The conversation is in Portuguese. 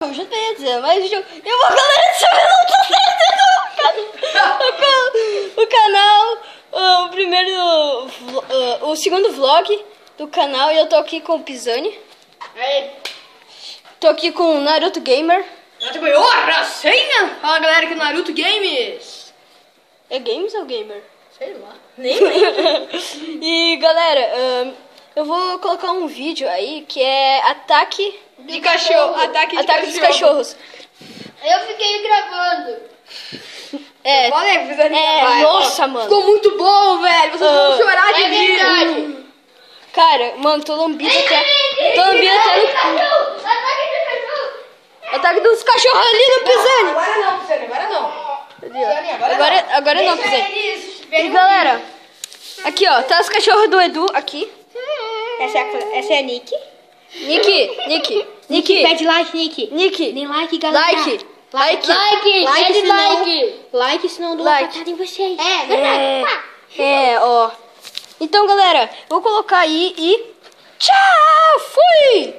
Eu já ia dizer, mas eu vou, galera, o canal, o primeiro, o segundo vlog do canal, e eu tô aqui com o Pisani. Tô aqui com o Naruto Gamer. Já ganhou a senha? Fala, galera, que Naruto Games. É Games ou Gamer? Sei lá. Nem lembro. E galera, eu vou colocar um vídeo aí que é ataque de cachorro. Ataque dos cachorros. Eu fiquei gravando. Nossa, mano. Ficou muito bom, velho. Vocês vão chorar de rir. Verdade. Cara, mano, tô lambido até. Tô lambido até no cu. Ataque de cachorro. Ataque dos cachorros ali no Pisani. Agora não, Pisani, agora não. Agora não, Pisani. E galera, aqui ó, tá os cachorros do Edu aqui. Essa é a Nick. Nick. Pede like, Nick. Nem like, galera. Like, senão eu dou Like. uma patada em vocês. ó. Então galera, vou colocar aí e tchau, fui!